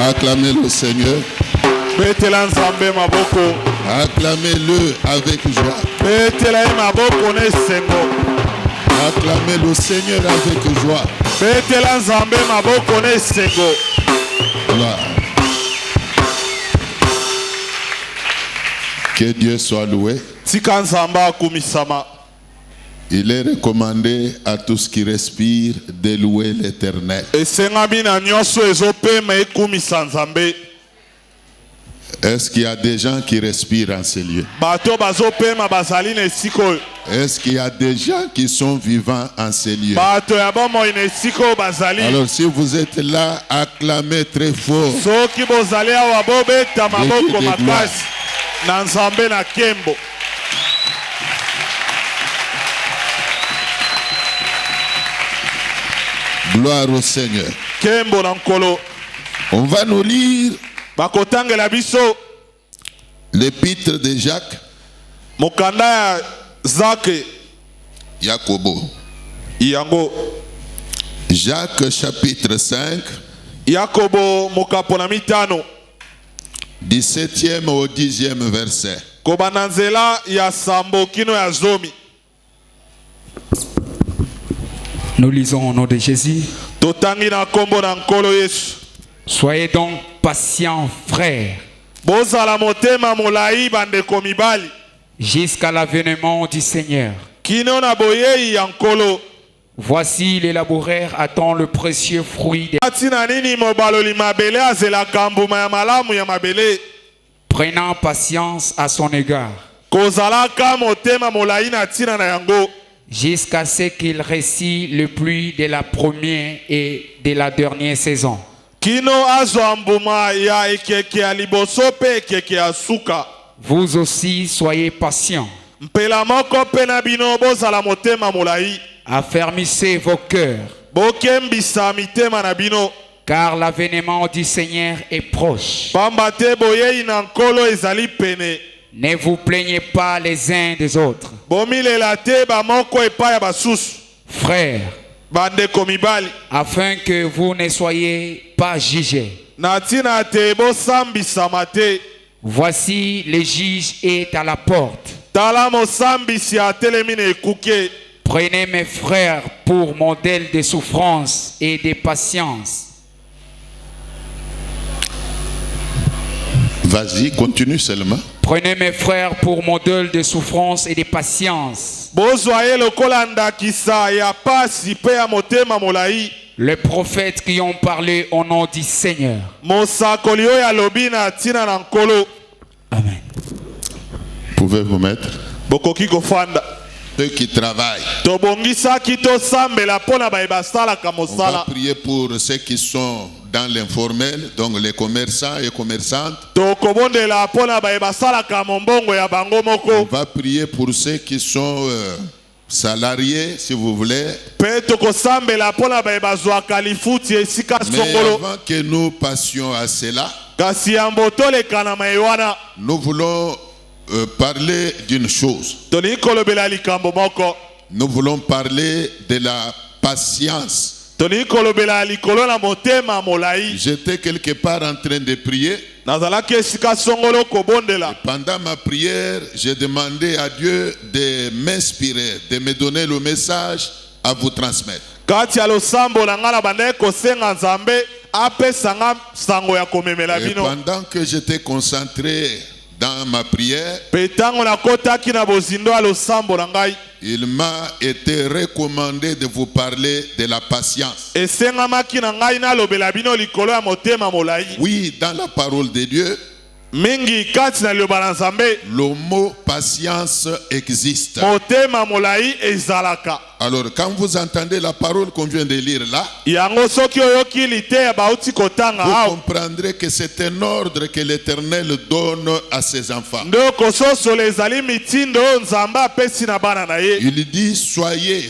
Acclamez le Seigneur. Acclamez-le avec joie. Acclamez le Seigneur avec joie. Gloire. Que Dieu soit loué. Il est recommandé à tous qui respirent de louer l'Éternel. Est-ce qu'il y a des gens qui respirent en ces lieux? Est-ce qu'il y a des gens qui sont vivants en ces lieux? Alors si vous êtes là, acclamez très fort. Gloire au Seigneur. On va nous lire l'épître de Jacques. Yakobo. Jacques chapitre 5. 17e au 10e verset. Nous lisons au nom de Jésus. Soyez donc patients, frères, jusqu'à l'avènement du Seigneur. Voici les laboureurs attendent le précieux fruit prenant patience à son égard, jusqu'à ce qu'il récit le pluie de la première et de la dernière saison. Vous aussi soyez patients. Affermissez vos cœurs, car l'avènement du Seigneur est proche. Ne vous plaignez pas les uns des autres. Frères, afin que vous ne soyez pas jugés. Voici le juge est à la porte. Prenez mes frères pour modèle de souffrance et de patience. Vas-y, continue seulement. Prenez mes frères pour modèle de souffrance et de patience. Bozwaye lokola ndakisa ya pasi pe ya motema molai. Les prophètes qui ont parlé au nom du Seigneur. Mosakoli oyo alobi na ntina na nkolo. Amen. Pouvez-vous mettre Bokoki kofanda. ceux qui travaillent. Tobongisaki tosambela mpona baye basalaka On va mosala. prier pour ceux qui sont dans l'informel, donc les commerçants et commerçantes. Tokobondela mpona baye basalaka mombongo ya bango On moko. va prier pour ceux qui sont salariés, si vous voulez. Pe tokosambela mpona baye bazwaka lifuti esika Mais songolo. avant que nous passions à cela, Kasi yambo toleka na maye wana. nous voulons parler d'une chose. Tolingi kolobela likambo moko. Nous voulons parler de la patience. Tolingi kolobela likolo na motema molai. J'étais quelque part en train de prier. Nazalaki esika songolo kobondela. Pendant ma prière, j'ai demandé à Dieu de m'inspirer, de me donner le message à vous transmettre. Kati ya losambo na nga na bandaki kosenga Nzambe apesanga sango ya komemela Et bino. pendant que j'étais concentré dans ma prière, Pe tango nakotaki na bozindo ya losambo na ngai. il m'a été recommandé de vous parler de la patience. Esengamaki na ngai nalobela bino likolo ya motema molai. Oui, dans la parole de Dieu, Mingi kati na liloba na Nzambe le mot patience existe. motema molai ezalaka. Alors, quand vous entendez la parole qu'on vient de lire là, Yango soki oyoki liteya bauti kotanga vous awa. comprendrez que c'est un ordre que l'Éternel donne à ses enfants. Ndoko sosolo ezali mitindo oyo Nzambe apesi na bana na ye. Il dit, soyez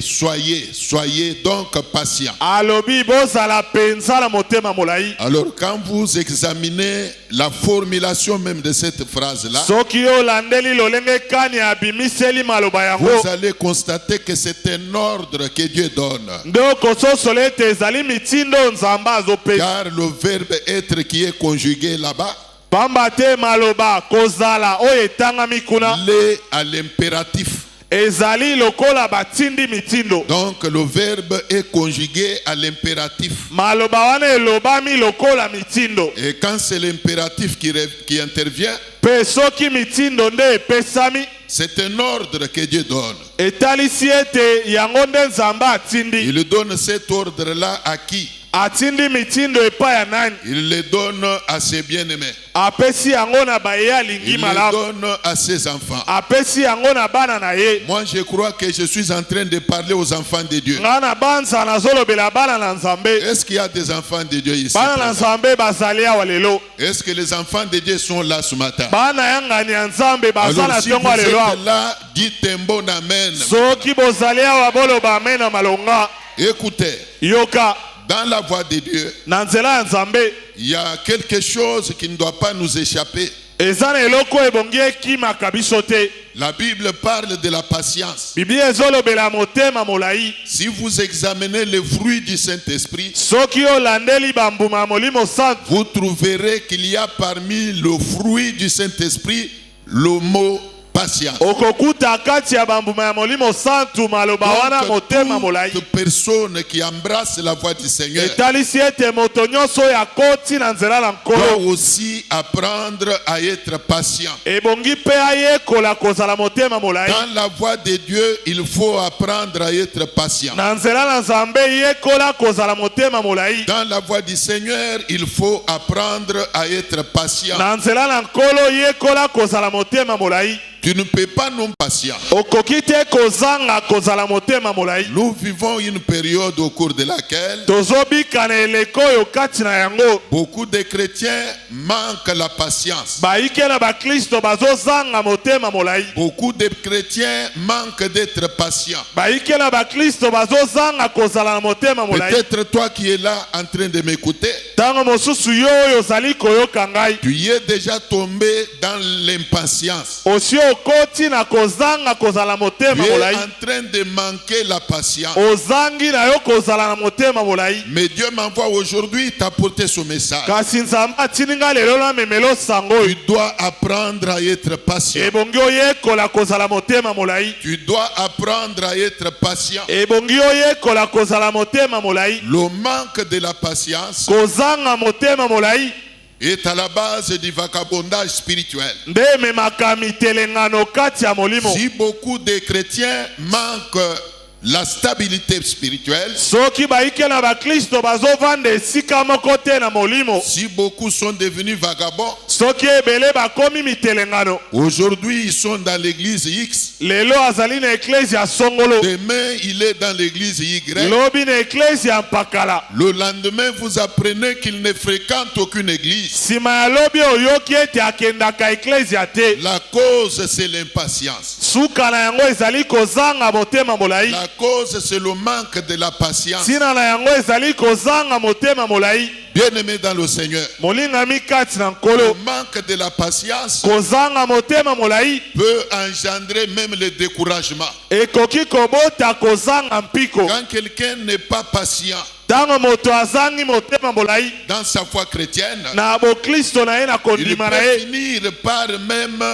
donc patients. Alobi bozala penza na motema molai. Alors, quand vous examinez la formulation même de cette phrase-là, Soki olandeli lolenge kani abimiseli maloba yango. vous allez constater que c'est un ordre que Dieu donne. Ndoko sosolo ete ezali mitindo oyo Nzambe azopesa. Car le verbe être qui est conjugué là-bas, Pamba te maloba kozala oyo etangami kuna. l'est à l'impératif. Ezali lokola batindi mitindo. Donc le verbe est conjugué à l'impératif. Maloba wana elobami lokola mitindo. Et quand c'est l'impératif qui intervient, Pe soki mitindo nde epesami. c'est un ordre que Dieu donne. Etalisi ete yango nde Nzambe atindi. Il donne cet ordre-là à qui? Atindi mitindo epai ya nani? Il le donne à ses bien-aimés. Apesi yango na baye alingi Il le malamu. donne à ses enfants. Apesi yango na bana na ye. Moi, je crois que je suis en train de parler aux enfants de Dieu. Nga na banza nazolobela bana na Nzambe. Est-ce qu'il y a des enfants de Dieu ici? Bana na présents? Nzambe bazali awa lelo. Est-ce que les enfants de Dieu sont là ce matin? Bana yangani ya Nzambe baza Alors, na si vous tongo ya lelo awa. êtes là, dites un bon amen. Soki bozali awa boloba amen na malonga. Écoutez, Yoka dans la voix de Dieu, na nzela ya Nzambe. il y a quelque chose qui ne doit pas nous échapper. Eza na eloko ebongi ekimaka biso te. La Bible parle de la patience. Biblia ezolobela motema molai. Si vous examinez les fruits du Saint-Esprit, Soki olandeli bambuma ya molimo santu. vous trouverez qu'il y a parmi le fruit du Saint-Esprit le mot patience. Okokuta kati ya bambuma ya molimo santu maloba wana motema molai. Toute personne qui embrasse la voix du Seigneur Etalisi ete moto nyonso ya koti na nzela na doit nkolo. aussi apprendre à être patient. Ebongi pe ayekola kozala motema molai. Dans la voix de Dieu, il faut apprendre à être patient. Na nzela na Nzambe yekola kozala motema molai. Dans la voix du Seigneur, il faut apprendre à être patient. Na nzela na nkolo yekola kozala motema molai. Tu ne peux pas non patient. Okoki te kozanga kozala motema molai. Nous vivons une période au cours de laquelle Tozobika na eleko oyo kati na yango. beaucoup de chrétiens manquent la patience. Baike na bakristo bazozanga motema molai. Beaucoup de chrétiens manquent d'être patients. Baike na bakristo bazozanga kozala na motema molai. Peut-être toi qui es là en train de m'écouter, Tango mosusu yo oyo ozali koyoka ngai. tu y es déjà tombé dans l'impatience. Osio okoti na kozanga kozala motema Tu es molai, en train de manquer la patience. ozangi na yo kozala na motema molai. Mais Dieu m'envoie aujourd'hui t'apporter ce message. Kasi nzambe atindi ngai lelo na memelo sango Tu oyo. dois apprendre à être patient. Ebongi oyekola kozala motema molai. Tu dois apprendre à être patient. Ebongi oyekola kozala motema molai. Le manque de la patience Kozanga motema molai est à la base du vagabondage spirituel. nde ememaka mitelengano kati ya molimo. Si beaucoup de chrétiens manquent la stabilité spirituelle, Soki baike na bakristo bazovanda esika moko te na molimo. si beaucoup sont devenus vagabonds, Soki ebele bakomi mitelengano. aujourd'hui ils sont dans l'église X, Lelo azali na eklezia songolo. demain il est dans l'église Y, Lobi na eklezia mpakala. le lendemain vous apprenez qu'il ne fréquente aucune église. Sima ya lobi oyoki ete akendaka eklezia te. La cause c'est l'impatience. Suka na yango ezali kozanga motema molai. La cause c'est le manque de la patience. Sina na yango ezali kozanga motema molai. Bien-aimé dans le Seigneur, Molingami kati na le nkolo. manque de la patience Kozanga motema molai peut engendrer même le découragement. ekoki kobota kozanga mpiko. Quand quelqu'un n'est pas patient Tango moto azangi motema molai dans sa foi chrétienne, na bokristo na ye na il kondima na peut ye, finir par même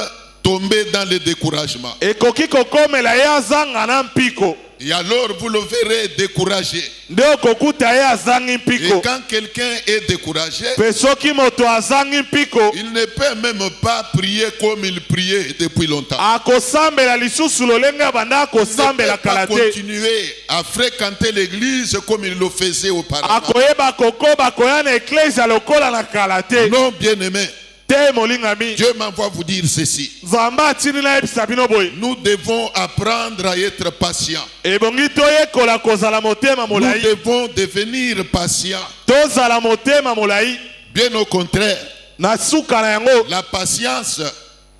tomber dans le découragement. ekoki kokomela ye azanga na mpiko. Et alors vous le verrez découragé. Nde okokuta ye azangi Et mpiko. quand quelqu'un est découragé, Pe soki moto azangi mpiko, il ne peut même pas prier comme il priait depuis longtemps. akosambela lisusu lolenge abanda Il ne akosambela peut pas kala te. continuer à fréquenter l'église comme il le faisait auparavant. Akoyeba kokoba koya na eklezia lokola na kala te. Non, bien-aimé, Te molingami. Dieu m'envoie vous dire ceci. Nzambe atindi na yebisa bino boye. Nous devons apprendre à être patients. Ebongi toyekola kozala motema Nous molai. devons devenir patients. Tozala motema molai. Bien au contraire, Na suka na yango la patience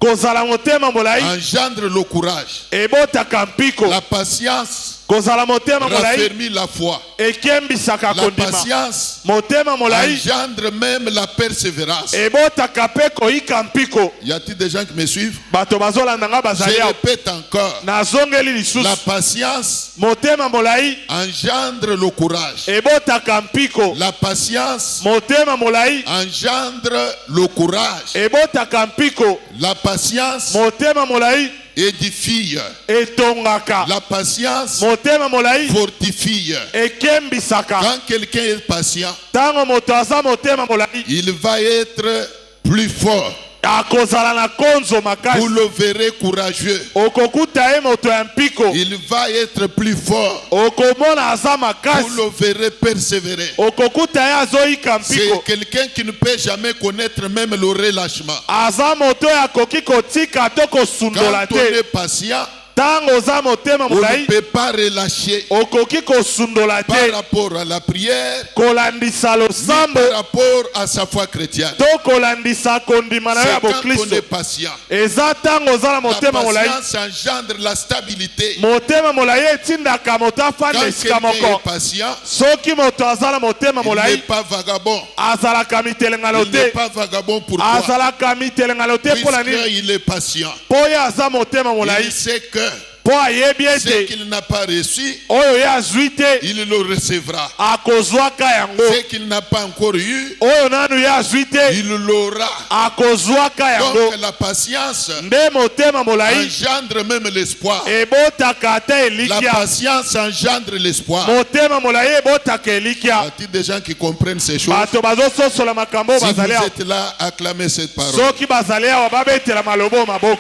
kozala motema molai engendre le courage. ebotaka mpiko. La patience Kozala motema molai raffermit la foi. ekembisaka La kondima. patience Motema molai engendre même la persévérance. ebotaka mpe koyika mpiko. Y a-t-il des gens qui me suivent? Bato bazolanda nga bazali Je awa. répète encore. Nazongeli La lisusu. patience Motema molai engendre le courage. ebotaka mpiko. La patience Motema molai engendre le courage. ebotaka mpiko. La patience Motema molai édifie. etongaka. La patience Motema molai fortifie. ekembisaka. Quand quelqu'un est patient, Tango moto aza motema molai il va être plus fort. akozala na konzo Vous makasi. le verrez courageux. Okokuta ye moto ya mpiko. Il va être plus fort. Okomona aza Vous makasi. le verrez persévérer. Okokuta ye azoyika C'est mpiko. quelqu'un qui ne peut jamais connaître même le relâchement. Aza moto ya koki kotika to kosundola Quand on est te. patient, Tango oza motema on ne molai peut pas relâcher okoki kosundola par te. rapport à la prière, Kolandisa ni losambo par rapport à sa foi chrétienne. to kolandisa kondima na yo C'est ya quand on est bokristo. patient. Eza tango oza na La motema molai. patience engendre la stabilité. Motema molai etindaka moto afanda Quand esika quelqu'un est moko. patient, Soki moto aza na motema il n'est molai pas vagabond. azalaka mitelengano Il n'est te. pas vagabond pourquoi? Azalaka mitelengano te mpo na nini? Puisqu'il est patient. Po ye aza motema molai. Il sait que Po ayebi ce ete qu'il n'a pas reçu, oyo ye azwi te il le recevra. akozwaka yango. Ce qu'il n'a pas encore eu, Oyo nanu ye azwi te il l'aura. akozwaka yango. Donc la patience Nde motema molai engendre même l'espoir. ebotaka ata La elikia. patience engendre l'espoir. Motema molai ebotaka Y elikia. a-t-il des gens qui comprennent ces choses? Bato bazososola makambo Si vous bazali awa. êtes là, acclamez cette parole. Soki bazali awa babetela malobo maboko.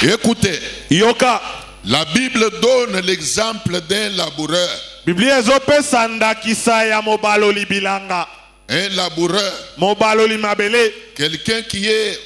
Écoutez, Yoka. la Bible donne l'exemple d'un laboureur. Biblia ezopesa ndakisa ya mobaloli bilanga. Un laboureur, Mobaloli mabele. quelqu'un qui est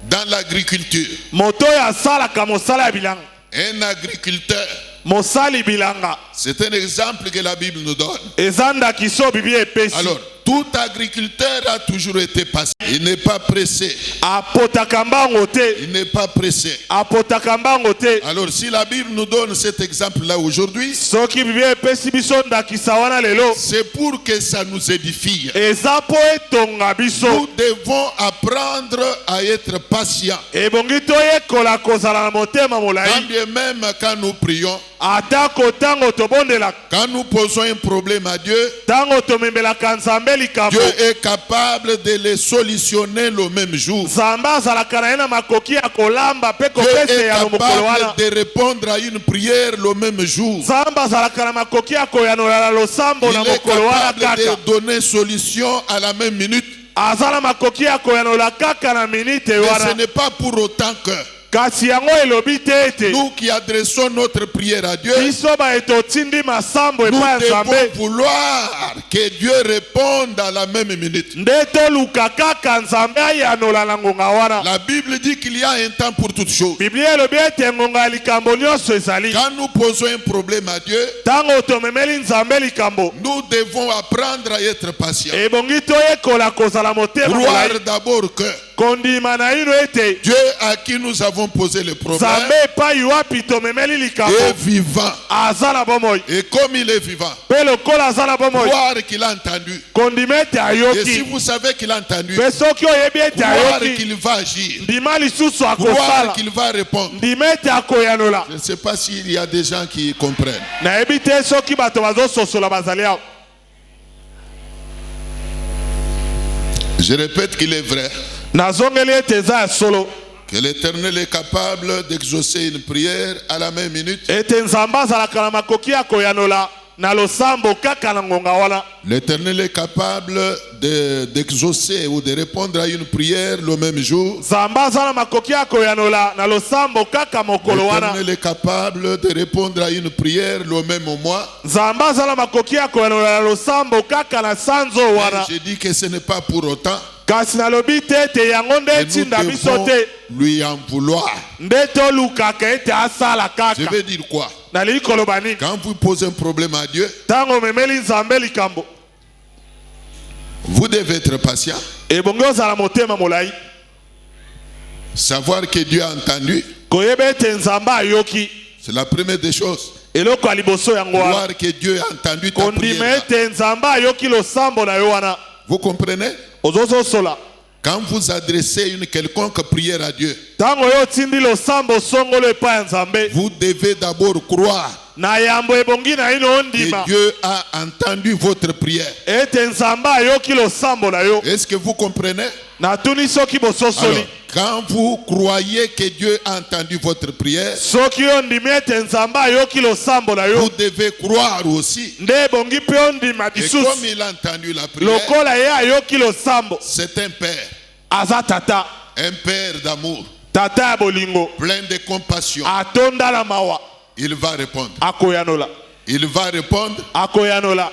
dans l'agriculture. Moto ya asalaka mosala ya bilanga. Un agriculteur. Mosali bilanga. C'est un exemple que la Bible nous donne. Eza ndakiso Biblia epesi. Alors, Tout agriculteur a toujours été patient. Il n'est pas pressé. apotaka mbango te, Il n'est pas pressé. apotaka mbango te. Alors si la Bible nous donne cet exemple-là aujourd'hui, Soki Biblia epesi biso ndakisa wana lelo, c'est pour que ça nous édifie. eza po etonga biso. Nous devons apprendre à être patients. Ebongi toyekola kozala na motema Quand molai, bien même quand nous prions, atako tango tobondela, quand nous posons un problème à Dieu, tango tomembelaka Nzambe likambo, Dieu est capable de les solutionner le même jour. Nzambe azalaka na ye na makoki ya kolamba mpe Dieu kopesa est ya mokolo wana. capable de répondre à une prière le même jour. Nzambe azalaka na makoki ya koyanola na losambo na Il est mokolo wana capable kaka. de donner solution à la même minute. Azala makoki ya koyanola kaka na minute Mais ce wana. n'est pas pour autant que Kasi yango elobi te ete nous qui adressons notre prière à Dieu, biso baye totindi masambo nous epai ya devons Nzambe vouloir que Dieu réponde à la même minute. nde toluka kaka Nzambe ayanola na ngonga wana. La Bible dit qu'il y a un temps pour toutes choses. Biblia elobi ete ngonga ya likambo nyonso ezali. Quand nous posons un problème à Dieu, Tango tomemeli Nzambe likambo, nous devons apprendre à être patients. ebongi toyekola kozala motema Croire molai, d'abord que kondima na ino ete Dieu à qui nous avons posé le problème Nzambe epai wapi tomemeli likambo est vivant. aza na bomoi, Et comme il est vivant, mpe lokola aza na bomoi, croire qu'il a entendu. kondima ete Et si ayoki, vous savez qu'il a entendu, mpe soki oyebi ete croire ayoki, qu'il va agir, ndima lisusu croire akosala, qu'il va répondre. ndima ete akoyanola. Je ne sais pas s'il y a des gens qui comprennent. nayebi te soki bato bazososola bazali awa. Je répète qu'il est vrai nazongeli ete eza ya solo que l'Éternel est capable d'exaucer une prière à la même minute. ete Nzambe azalaka na makoki ya koyanola na losambo kaka na ngonga wana. L'Éternel est capable d'exaucer ou de répondre à une prière le même jour. Nzambe aza na makoki ya koyanola na losambo kaka mokolo wana. L'Éternel est capable de répondre à une prière le même mois. Nzambe aza na makoki ya koyanola na losambo kaka na sanzo wana. J'ai dit que ce n'est pas pour autant kasi nalobi te ete yango nde que etinda nous biso devons te, lui en vouloir. nde tolukaka ete asala Je kaka. veux dire quoi? nalingi koloba nini? Quand vous posez un problème à Dieu, ntango omemeli Nzambe likambo, vous devez être patient. ebongi ozala motema molai, Savoir que Dieu a entendu, koyeba ete Nzambe ayoki, c'est la première des choses. eloko ya liboso yango wana. Voir que Dieu a entendu ta kondima prière. ete Nzambe ayoki losambo na yo wana. Vous comprenez? ozozosola Quand vous adressez une quelconque prière à Dieu, ntango yo otindi losambo songolo epai ya Nzambe, vous devez d'abord croire na yambo ebongi na ino ondima que Dieu a entendu votre prière. ete Nzambe ayoki losambo na yo. Est-ce que vous comprenez? natuni soki Alors, bososoli, quand vous croyez que Dieu a entendu votre prière, soki yo ondimi ete Nzambe ayoki losambo na vous yo, devez croire aussi. nde ebongi mpe ondima Et lisusu comme il a entendu la prière, lokola ye ayoki losambo. c'est un père, aza tata, un père d'amour, tata ya bolingo, plein de compassion. atonda na mawa, Il va répondre. akoyanola, Il va répondre akoyanola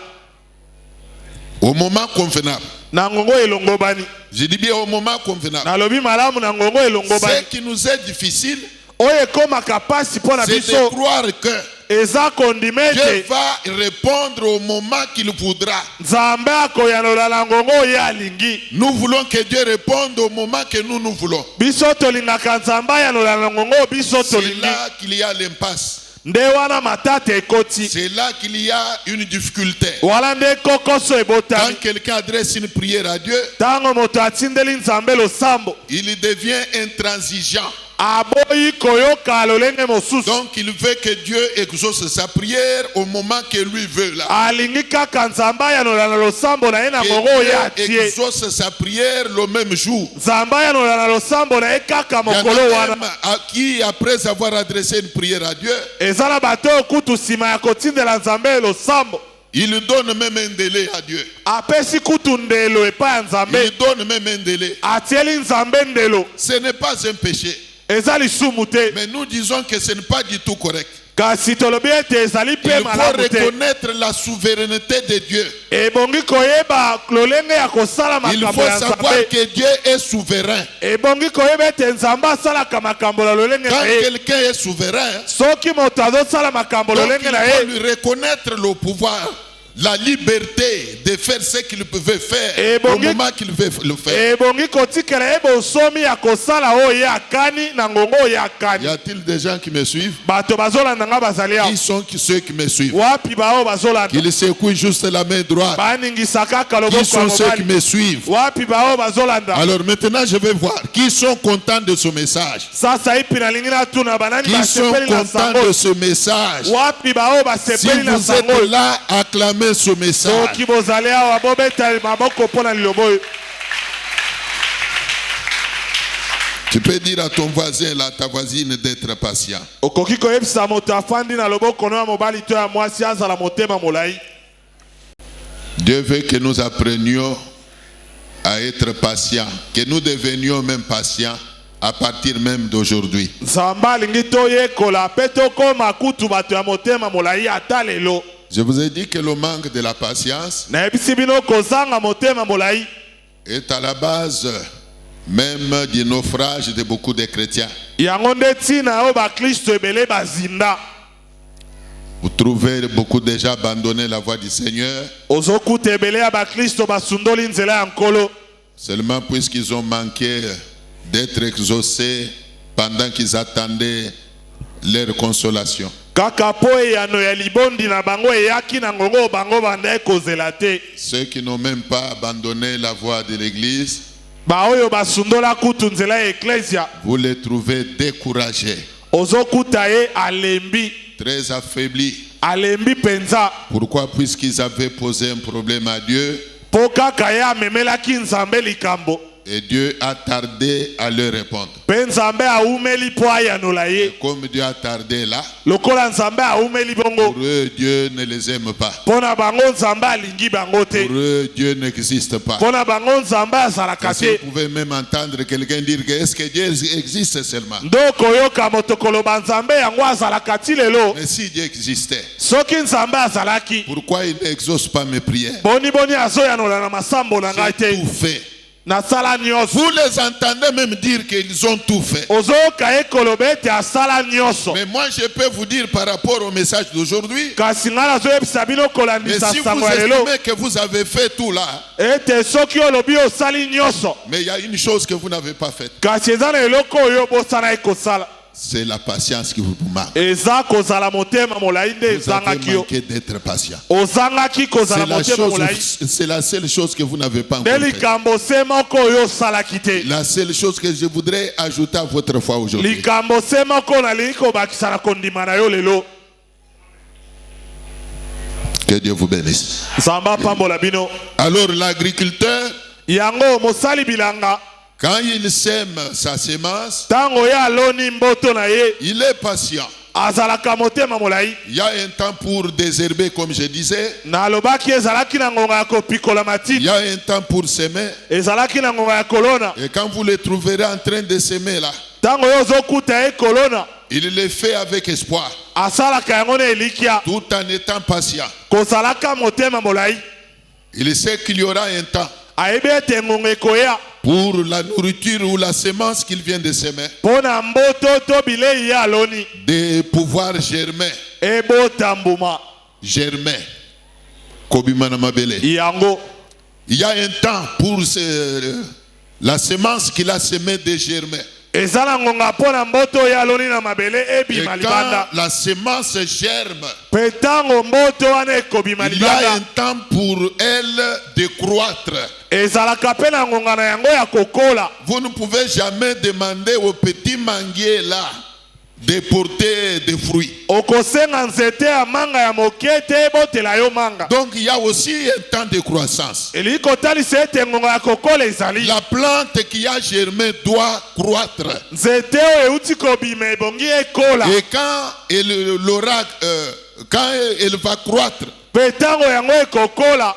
au moment convenable. na ngongo elongobani. Je dis bien au moment convenable. nalobi malamu na ngongo Ce elongobani. qui nous est difficile, oyo ekomaka pasi mpo na c'est de biso croire que eza kondima Dieu ete va répondre au moment qu'il voudra. Nzambe akoyanola na ngongo oyo alingi. Nous voulons que Dieu réponde au moment que nous voulons. biso tolingaka Nzambe ayanola na ngongo oyo biso C'est tolingi. là qu'il y a l'impasse. nde wana matata ekoti, C'est là qu'il y a une difficulté. wala nde kokoso Quand ebotami. quelqu'un adresse une prière à Dieu, ntango moto atindeli Nzambe losambo, il devient intransigeant. aboyi koyoka lolenge mosusu. Donc il veut que Dieu exauce sa prière au moment que lui veut là. alingi kaka Nzambe ayanola na losambo na ye na Que ngongo oyo Dieu atie. exauce sa prière le même jour. Nzambe ayanola na losambo na ye kaka Il y en mokolo a wana. même à qui, après avoir adressé une prière à Dieu, eza na bato oyo kutu nsima ya kotindela Nzambe losambo, il donne même un délai à Dieu. apesi kutu ndelo epai ya Nzambe, Il donne même un délai. atieli Nzambe ndelo. Ce n'est pas un péché. eza lisumu te, Mais nous disons que ce n'est pas du tout correct. kasi tolobi ete ezali Il mpe faut malamu te. reconnaître la souveraineté de Dieu. ebongi koyeba lolenge ya kosala Il makambo faut ya savoir Nzambe. que Dieu est souverain. ebongi koyeba ete Nzambe asalaka makambo na lolenge Quand na ye. quelqu'un est souverain, soki moto azosala makambo donc lolenge il na faut ye, lui reconnaître le pouvoir. la liberté de faire ce qu'il pouvait faire Et au bongi- moment qu'il veut le faire. ebongi kotikela ebosomi ya kosala oyo ye akani na ngongo oyo ye Y akani. a-t-il des gens qui me suivent? Bato bazolanda nga bazali awa. Qui sont ceux qui me suivent? Wapi bao bazolanda? Qu'ils secouent juste la main droite. Baningisa kaka Qui loboko ya sont ceux qui mobali. me suivent? Wapi bao bazolanda? Alors maintenant, je vais voir qui sont contents de ce message. Sasa ipi nalingi natuna banani Qui sont basepeli na contents sango. de ce message. Wapi bao Si basepeli na vous êtes sango. là, acclamez ce message. Soki bozali awa bobeta maboko mpona liloba oyo. Tu peux dire à ton voisin, là, ta voisine, d'être patient. Okoki koyebisa moto afandi na loboko no ya mobali to ya mwasi azala motema molai. Dieu veut que nous apprenions à être patients, que nous devenions même patients à partir même d'aujourd'hui. Nzambe alingi toyekola mpe tokoma kutu bato ya motema molai ata lelo. Je vous ai dit que le manque de la patience Nayebisi bino kozanga motema molai est à la base même du naufrage de beaucoup de chrétiens. yango nde ntina oyo baklisto ebele bazinda. Vous trouvez beaucoup déjà abandonné la voie du Seigneur Ozokuta ebele ya baklisto basundoli nzela ya nkolo seulement puisqu'ils ont manqué d'être exaucés pendant qu'ils attendaient leur consolation. kaka po eyano ya libondi na bango eyaki na ngongo bango bandai kozela te. Ceux qui n'ont même pas abandonné la voie de l'église, Baoyo basundola kutu nzela ya eklesia vous les trouvez découragés, ozokuta ye alembi très affaiblis. alembi penza Pourquoi? Puisqu'ils avaient posé un problème à Dieu po kaka ye amemelaki nzambe likambo et Dieu a tardé à leur répondre. mpe nzambe aumeli po ayanola ye. Comme Dieu a tardé là, Lokola nzambe aumeli bongo pour eux, Dieu ne les aime pas. mpo na bango nzambe alingi bango te. Pour eux, Dieu n'existe pas. Mpo na bango nzambe azalaka Parce que te. vous pouvez même entendre quelqu'un dire que est-ce que Dieu existe seulement? Ndoko yoka moto koloba nzambe yango azalaka ti lelo. Mais si Dieu existait, Soki nzambe azalaki pourquoi il n'exauce pas mes prières? boni azoyanola na masambo na ngai J'ai te. tout fait. Nasala nyonso. Vous les entendez même dire qu'ils ont tout fait. Ozoyoka ye koloba ete asala nyonso. Mais moi, je peux vous dire par rapport au message d'aujourd'hui, Kasi ngai nazoyebisa bino mais kolandisa si vous sango ya lelo estimez que vous avez fait tout là, ete soki olobi osali nyonso mais il y a une chose que vous n'avez pas faite, kasi eza na eloko oyo bosana ye kosala c'est la patience qui vous manque. eza kozala motema molai nde Vous avez ezangaki yo. manqué d'être patient. Ozangaki kozala motema molai C'est la seule chose que vous n'avez pas nde encore fait. likambo se moko oyo osalaki te. La seule chose que je voudrais ajouter à votre foi aujourd'hui, Likambo se moko nalingi kobakisa na kondima na yo lelo. que Dieu vous bénisse. Nzambe apambola bino. Alors l'agriculteur, Yango mosali bilanga quand il sème sa semence, ntango ye aloni mboto na ye il est patient. azalaka motema molai. Il y a un temps pour désherber, comme je disais. Nalobaki ezalaki na ngonga ya kopikola Il matiti. y a un temps pour semer. Ezalaki na ngonga ya kolona. Et quand vous le trouverez en train de semer là, Ntango yo ozokuta ye kolona il le fait avec espoir, asalaka yango na elikia tout en étant patient. kozalaka motema molai. Il sait qu'il y aura un temps Ayebi ete ngonga ekoya pour la nourriture ou la semence qu'il vient de semer, mpo na mboto to bilei ye aloni de pouvoir germer. ebota mbuma Germer. Kobimana mabele. yango. Il y a un temps pour la semence qu'il a semée de germer. Eza na ngonga mpo na mboto oyo aloni na mabele Et ebima quand libanda. la semence germe, Mpe ntango mboto wana ekobima il y a un libanda temps pour elle de croître. ezalaka mpe na ngonga na yango ya kokola. Vous ne pouvez jamais demander au petit manguier là de porter des fruits. Okosenga nzete ya manga ya moke te ebotela yo manga. Donc il y a aussi un temps de croissance. Elingi kotalisa ete ngonga ya kokola ezali. La plante qui a germé doit croître. Nzete oyo euti kobima ebongi ekola. Et quand quand elle va croître, Mpe ntango yango ekokola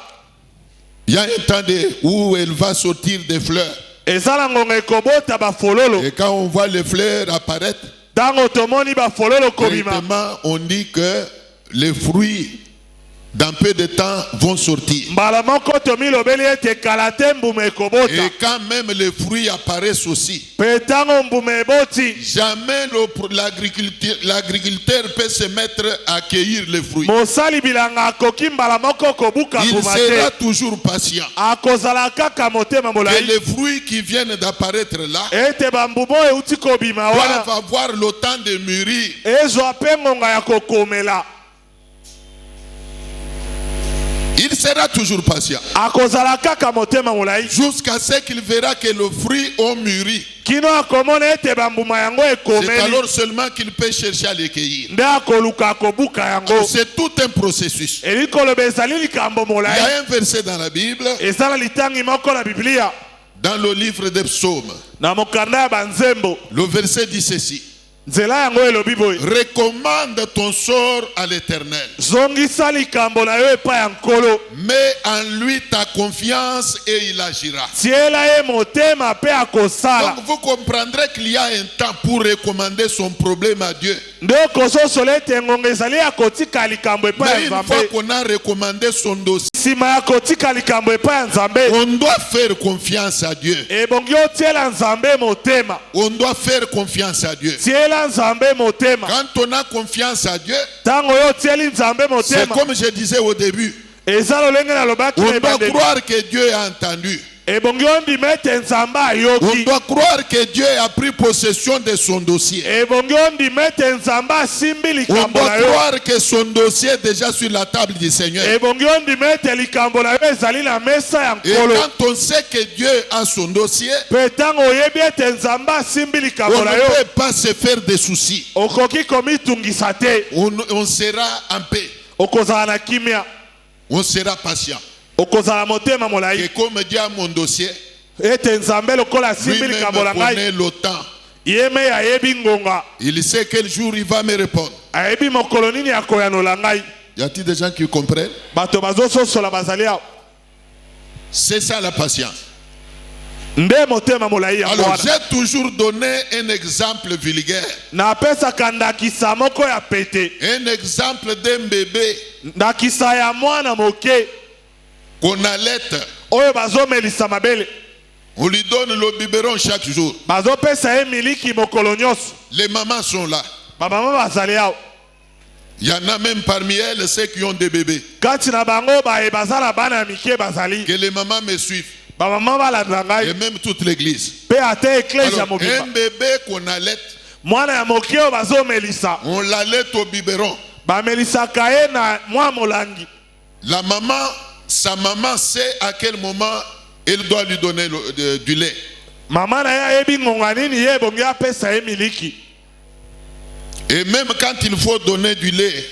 il y a un temps où elle va sortir des fleurs. eza na ngonga ekobota bafololo. Et quand on voit les fleurs apparaître, Ntango tomoni bafololo kobima directement on dit que les fruits dans peu de temps, vont sortir. mbala moko tomilobeli ete kala te mbuma ekobota Et quand même les fruits apparaissent aussi, mpe ntango mbuma eboti jamais l'agriculteur peut se mettre à cueillir les fruits. mosali bilanga akoki mbala moko kobuka Il mbuma sera te toujours patient. akozala kaka motema Et molai les fruits qui viennent d'apparaître là ete bambuma oyo euti kobima wana doivent avoir le temps de mûrir. ezwa mpe ngonga ya kokomela Il sera toujours patient akozala kaka motema molai jusqu'à ce qu'il verra que le fruit ont mûri. kino akomona ete bambuma yango C'est ekomeli alors seulement qu'il peut chercher à les cueillir. nde akoluka kobuka yango C'est tout un processus. eli koloba ezali likambo Il y molai a un verset dans la Bible, ezala litangi moko na biblia dans le livre des psaumes. na mokanda ya banzembo Le verset dit ceci: nzela yango elobi boye recommande ton sort à l'Éternel, zongisa likambo na yo epai ya nkolo mets en lui ta confiance et il agira. tiela ye motema mpe akosala Donc vous comprendrez qu'il y a un temps pour recommander son problème à Dieu. nde okososola ete ngonga ezali ya kotika likambo epai Mais ya une fois nzambe qu'on a recommandé son dossier, nsima ya kotika likambo epai ya nzambe on doit faire confiance à Dieu. ebongi otiela nzambe motema On doit faire confiance à Dieu. tiela nzambe motema Quand on a confiance à Dieu, ntango oyo otieli nzambe c'est motema comme je disais au début, eza lolenge nalobaki on na doit ebandeli croire que Dieu a entendu. ebongi ondima ete nzambe On ayoki doit croire que Dieu a pris possession de son dossier. ebongi ondima ete nzambe asimbi On likambo doit na yo croire que son dossier est déjà sur la table du Seigneur. ebongi ondima ete likambo na yo ezali na mesa ya Et nkolo quand on sait que Dieu a son dossier, mpe ntango oyebi ete nzambe asimbi on likambo na ne yo peut pas se faire des soucis. okoki komitungisa te On sera en paix. okozala na kimia On sera patient. okozala motema molai Et comme Dieu a mon dossier, ete nzambe lokola asimbi lui-même likambo na ngai connaît le temps. ye me ayebi ngonga Il sait quel jour il va me répondre. ayebi mokolo nini akoyanola ngai Y a-t-il des gens qui comprennent? bato bazososola bazali awa C'est ça la patience. nde motema molai yango Alors wana j'ai toujours donné un exemple vulgaire. napesaka ndakisa moko ya pete Un exemple d'un bébé ndakisa ya mwana moke qu'on allaite. oyo bazomelisa mabele On lui donne le biberon chaque jour. bazopesa ye miliki mokolo nyonso Les mamans sont là. bamama bazali awa Il y en a même parmi elles ceux qui ont des bébés. kati na bango baye baza na bana ya mike bazali Que les mamans me suivent. bamama balanda Et ngai même toute l'église. mpe ata eklese ya Alors, mobimba un bébé qu'on allaite, mwana ya moke oyo bazomelisa on l'allaite au biberon. bamelisaka ye na mwa molangi La maman, sa maman sait à quel moment elle doit lui donner du lait. mama na ye ayebi ngonga nini ye ebongi apesa ye miliki Et même quand il faut donner du lait,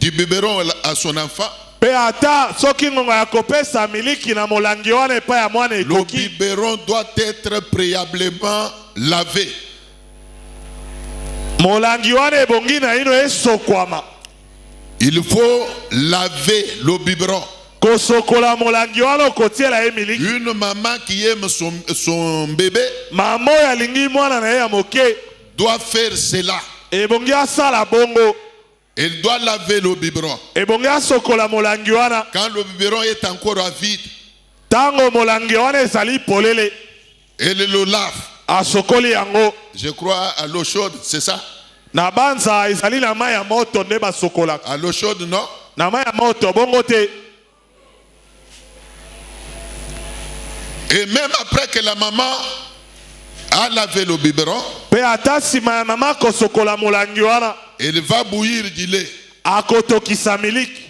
du biberon à son enfant, mpe ata soki ngonga ya kopesa miliki na molangi wana epai ya mwana le ekoki biberon doit être préalablement lavé. molangi wana ebongi na ino esokwama Il faut laver le biberon. kosokola molangi wana okotiela ye miliki Une maman qui aime son bébé mama oyo alingi mwana na ye ya moke doit faire cela. ebongi asala bongo Elle doit laver le biberon. ebongi asokola molangi wana Quand le biberon est encore à vide, ntango molangi wana ezali polele elle le lave. asokoli yango Je crois à l'eau chaude, c'est ça? na banza ezali na mai ya moto nde basokolaka À l'eau chaude, non? na mai ya moto bongo te Et même après que la maman a lavé le biberon, mpe ata nsima ya mama kosokola molangi wana elle va bouillir du lait. akotokisa miliki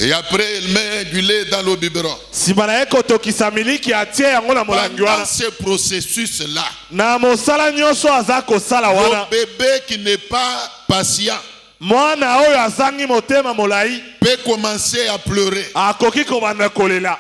Et après, elle met du lait dans le biberon. nsima na ye kotokisa miliki atie yango na molangi Pendant wana ce processus-là, na mosala nyonso aza kosala wana le bébé qui n'est pas patient mwana oyo azangi motema molai peut commencer à pleurer. akoki kobanda kolela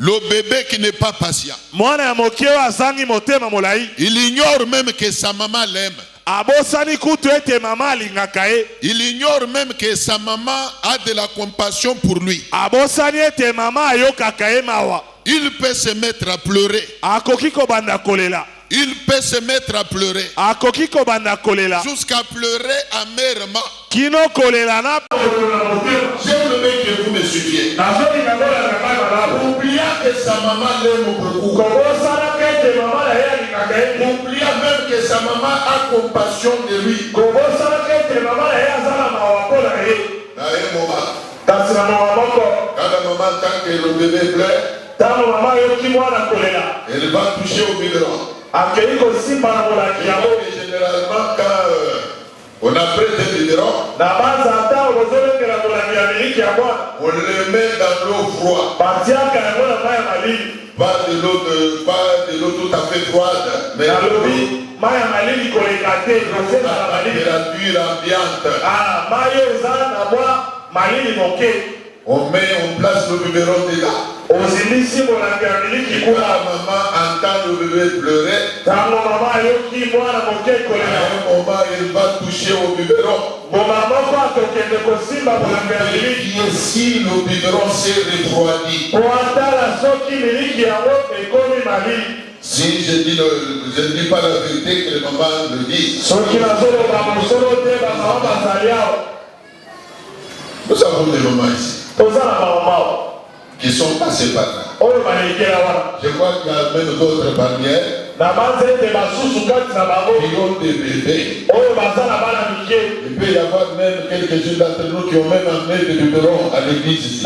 Le bébé qui n'est pas patient, mwana ya moke oyo azangi motema molai il ignore même que sa maman l'aime. abosani kutu ete mama alingaka ye Il ignore même que sa maman a de la compassion pour lui. abosani ete mama ayokaka ye mawa Il peut se mettre à pleurer. akoki kobanda kolela Il peut se mettre à pleurer. akoki kobanda kolela Jusqu'à pleurer amèrement. kino kolela na J'aimerais que vous me suiviez. Oubliant que sa maman l'aime beaucoup. Oubliant même que sa maman a compassion de lui. À un moment, quand la maman, tant que le bébé pleure, elle va toucher au biberon. Généralement, quand on a pris des biberons, on les met dans l'eau froide. Pas de l'eau tout à fait froide, mais la température ambiante. On met en place le biberon dedans. Quand la maman entend le bébé pleurer, à un moment, il va toucher au biberon. Si le biberon s'est refroidi, si je dis pas la vérité, que les mamans le disent. Nous avons des mamans ici qui sont passés par là. Je crois qu'il y a même d'autres barrières qui ont des bébés. Il peut y avoir même quelques-uns d'entre nous qui ont même emmené des biberons à l'église ici.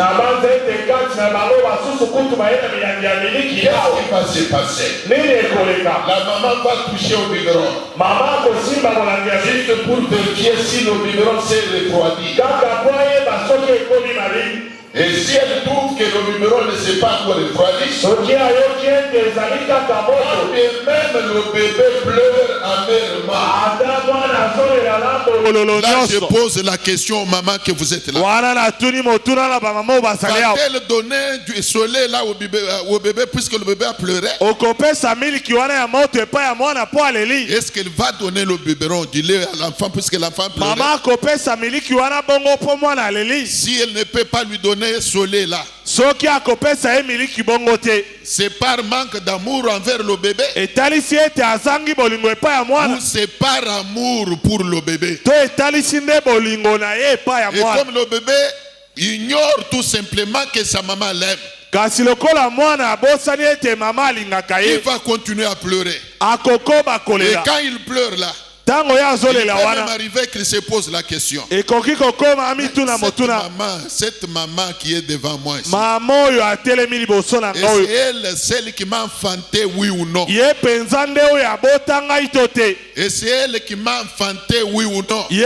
Qu'est-ce qui va se passer? La maman va toucher au biberon juste pour vérifier si le biberon s'est refroidi. Et si elle trouve que le biberon ne s'est pas encore refroidi, même le bébé pleure amèrement. Là, je pose la question aux mamans que vous êtes là. Va-t-elle donner du soleil là au bébé puisque le bébé a pleuré? Est-ce qu'elle va donner le biberon du lait à l'enfant puisque l'enfant pleure? Si elle ne peut pas lui donner soleil là, c'est par manque d'amour envers le bébé ou c'est par amour pour le bébé? Et comme le bébé ignore tout simplement que sa maman l'aime, il va continuer à pleurer. Et quand il pleure là, il peut même arriver qu'il se pose la question. Cette maman qui est devant moi ici, est elle celle qui m'a enfanté, oui ou non? Et c'est elle qui m'a enfanté, oui ou non? Et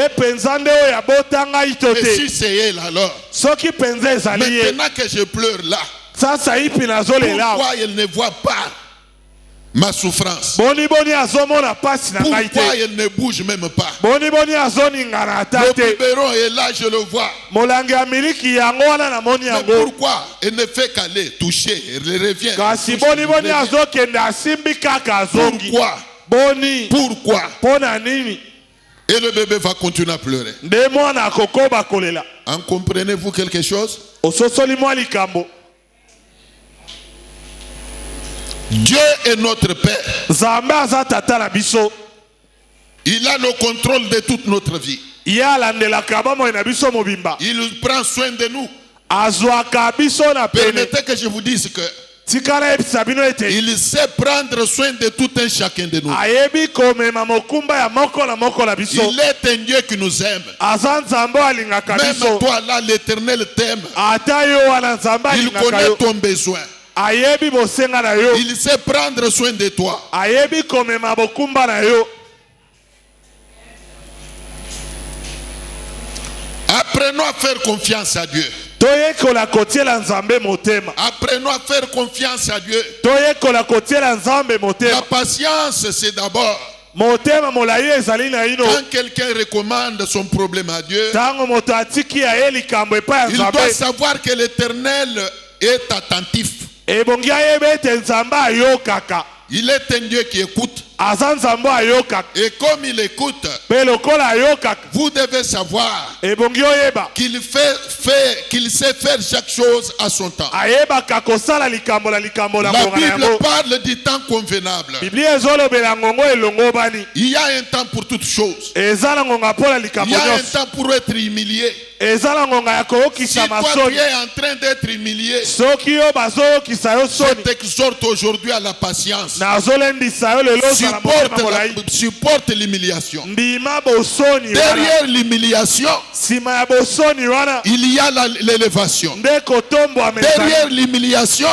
si c'est elle alors, maintenant que je pleure là, pourquoi elle ne voit pas ma souffrance? Pourquoi elle ne bouge même pas? Le biberon est là, je le vois. Mais pourquoi elle ne fait qu'aller toucher? Elle revient. Pourquoi? Et le bébé va continuer à pleurer. En comprenez-vous quelque chose? Dieu est notre Père. Il a le contrôle de toute notre vie. Il prend soin de nous. Permettez que je vous dise que il sait prendre soin de tout un chacun de nous. Il est un Dieu qui nous aime. Même toi là, l'Éternel t'aime. Il connaît ton besoin. Il sait prendre soin de toi. Apprenons à faire confiance à Dieu. Apprenons à faire confiance à Dieu. La patience, c'est d'abord quand quelqu'un recommande son problème à Dieu, il doit savoir que l'Éternel est attentif. Il est un Dieu qui écoute. Et comme il écoute, vous devez savoir qu'il sait faire chaque chose à son temps. La Bible parle du temps convenable. Il y a un temps pour toutes choses. Il y a un temps pour être humilié. Si toi tu es en train d'être humilié, je t'exhorte aujourd'hui à la patience. Supporte l'humiliation. Derrière l'humiliation, il y a l'élévation. Derrière l'humiliation,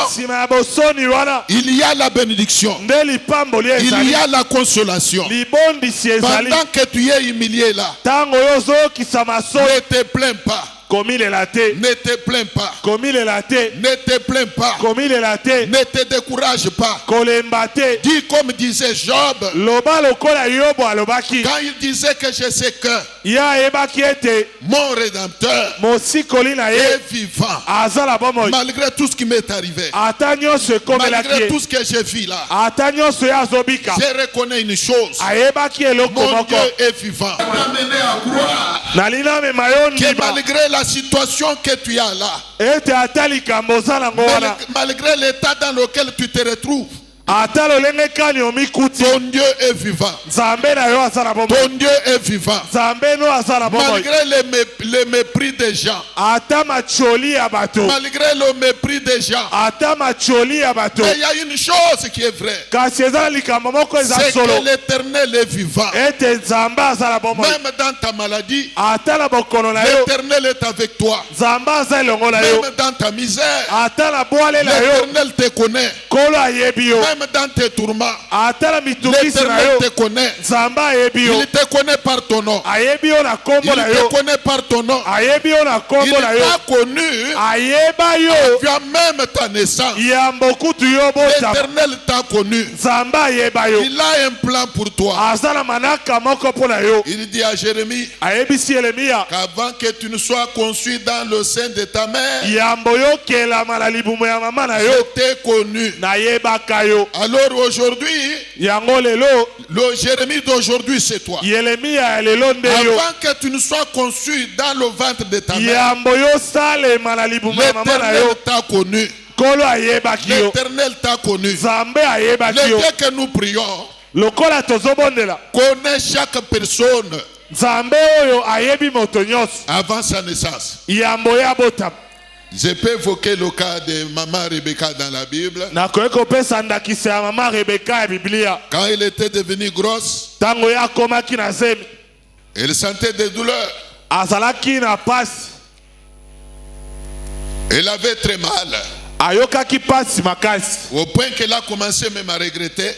il y a la bénédiction. Il y a la consolation. Pendant que tu es humilié là, ne te plains pas. Ne te plains pas. Ne te plains pas. Ne te décourage pas. Dis comme disait Job. Quand il disait que je sais que mon Rédempteur est vivant. Malgré tout ce qui m'est arrivé. Malgré tout ce que j'ai vu là. Je reconnais une chose. Mon Dieu est vivant. Amené à croire que malgré la situation que tu as là, malgré l'état dans lequel tu te retrouves, ton Dieu est vivant. Ton Dieu est vivant. Malgré le mépris des gens, malgré le mépris des gens, mais il y a une chose qui est vraie, c'est que l'Éternel est vivant. Même dans ta maladie, l'Éternel est avec toi. Même dans ta misère, l'Éternel te connaît. Même dans tes tourments, l'Éternel te connaît. Il te connaît par ton nom. Il te connaît par ton nom. Il t'a connu avant même ta naissance. L'Éternel t'a connu. Il a un plan pour toi. Il dit à Jérémie qu'avant que tu ne sois conçu dans le sein de ta mère, je t'ai connu. Alors aujourd'hui, le Jérémie d'aujourd'hui c'est toi. Avant que tu ne sois conçu dans le ventre de ta mère, l'Éternel t'a connu. L'Éternel t'a connu. Le Dieu que nous prions connaît chaque personne avant sa naissance. Je peux évoquer le cas de maman Rebecca dans la Bible. Quand elle était devenue grosse, elle sentait des douleurs. Elle avait très mal. Au point qu'elle a commencé même à regretter.